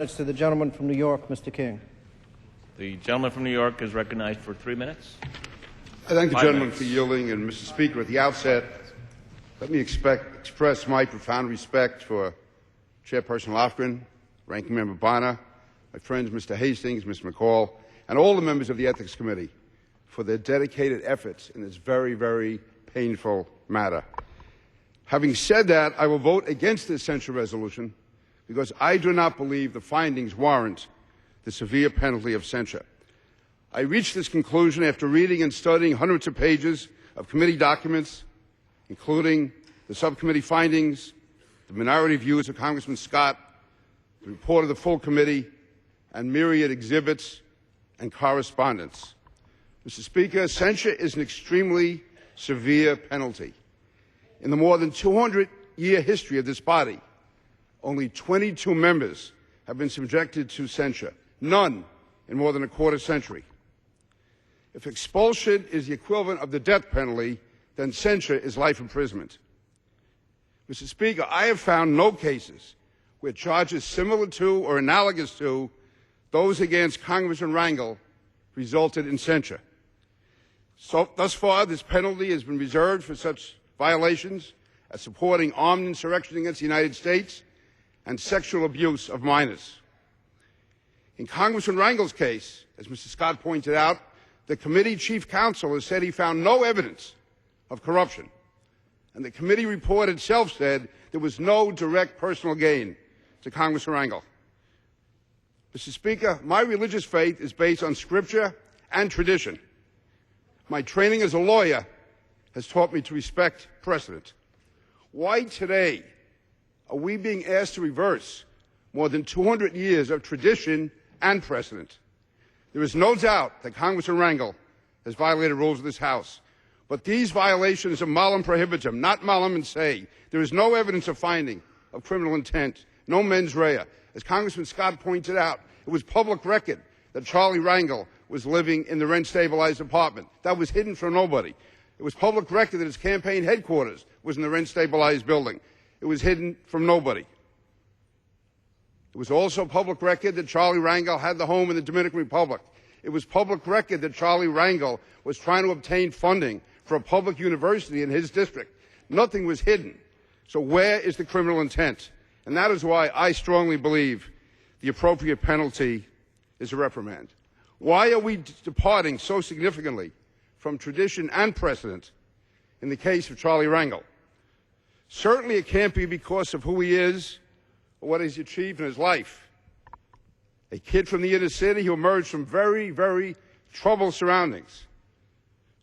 To the gentleman from New York, Mr. King. The gentleman from New York is recognized for 3 minutes. I thank the gentleman for yielding, and Mr. Speaker, at the outset, let me express my profound respect for Chairperson Lofgren, Ranking Member Bonner, my friends Mr. Hastings, Mr. McCall, and all the members of the Ethics Committee for their dedicated efforts in this very, very painful matter. Having said that, I will vote against this censure resolution because I do not believe the findings warrant the severe penalty of censure. I reached this conclusion after reading and studying hundreds of pages of committee documents, including the subcommittee findings, the minority views of Congressman Scott, the report of the full committee, and myriad exhibits and correspondence. Mr. Speaker, censure is an extremely severe penalty. In the more than 200-year history of this body, only 22 members have been subjected to censure, none in more than a quarter century. If expulsion is the equivalent of the death penalty, then censure is life imprisonment. Mr. Speaker, I have found no cases where charges similar to or analogous to those against Congressman Rangel resulted in censure. So, thus far, this penalty has been reserved for such violations as supporting armed insurrection against the United States and sexual abuse of minors. In Congressman Rangel's case, as Mr. Scott pointed out, the committee chief counsel has said he found no evidence of corruption, and the committee report itself said there was no direct personal gain to Congressman Rangel. Mr. Speaker, my religious faith is based on Scripture and tradition. My training as a lawyer has taught me to respect precedent. Why today are we being asked to reverse more than 200 years of tradition and precedent? There is no doubt that Congressman Rangel has violated rules of this House, but these violations are malum prohibitum, not malum in se. There is no evidence of finding of criminal intent, no mens rea. As Congressman Scott pointed out, it was public record that Charlie Rangel was living in the rent-stabilized apartment. That was hidden from nobody. It was public record that his campaign headquarters was in the rent-stabilized building. It was hidden from nobody. It was also public record that Charlie Rangel had the home in the Dominican Republic. It was public record that Charlie Rangel was trying to obtain funding for a public university in his district. Nothing was hidden. So where is the criminal intent? And that is why I strongly believe the appropriate penalty is a reprimand. Why are we departing so significantly from tradition and precedent in the case of Charlie Rangel? Certainly it can't be because of who he is or what he's achieved in his life. A kid from the inner city who emerged from very, very troubled surroundings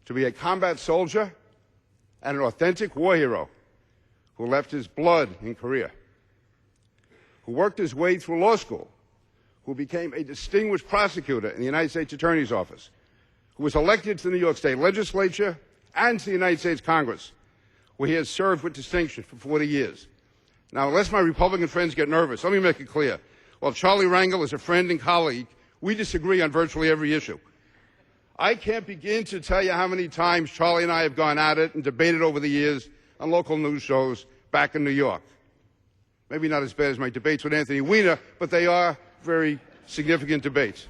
to be a combat soldier and an authentic war hero who left his blood in Korea, who worked his way through law school, who became a distinguished prosecutor in the United States Attorney's Office, who was elected to the New York State Legislature and to the United States Congress, where he has served with distinction for 40 years. Now, unless my Republican friends get nervous, let me make it clear. While Charlie Rangel is a friend and colleague, we disagree on virtually every issue. I can't begin to tell you how many times Charlie and I have gone at it and debated over the years on local news shows back in New York. Maybe not as bad as my debates with Anthony Weiner, but they are very significant debates.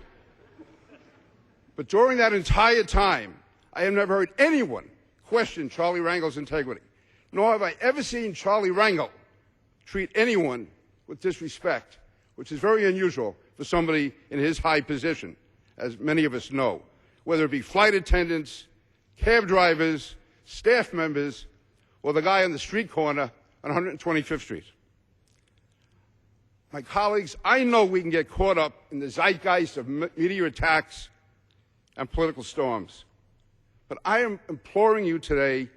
But during that entire time, I have never heard anyone question Charlie Rangel's integrity, nor have I ever seen Charlie Rangel treat anyone with disrespect, which is very unusual for somebody in his high position, as many of us know, whether it be flight attendants, cab drivers, staff members, or the guy on the street corner on 125th Street. My colleagues, I know we can get caught up in the zeitgeist of media attacks and political storms, but I am imploring you today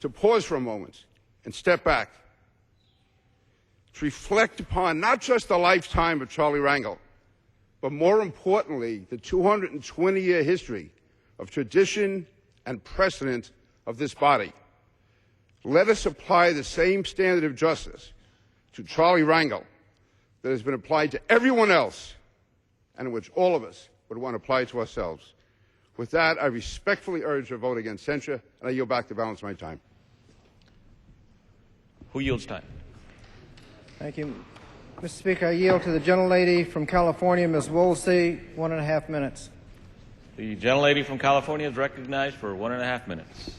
to pause for a moment and step back, to reflect upon not just the lifetime of Charlie Rangel, but more importantly, the 220-year history of tradition and precedent of this body. Let us apply the same standard of justice to Charlie Rangel that has been applied to everyone else and which all of us would want to apply to ourselves. With that, I respectfully urge a vote against censure, and I yield back the balance of my time. Who yields time? Thank you. Mr. Speaker, I yield to the gentlelady from California, Ms. Woolsey, 1.5 minutes. The gentlelady from California is recognized for 1.5 minutes.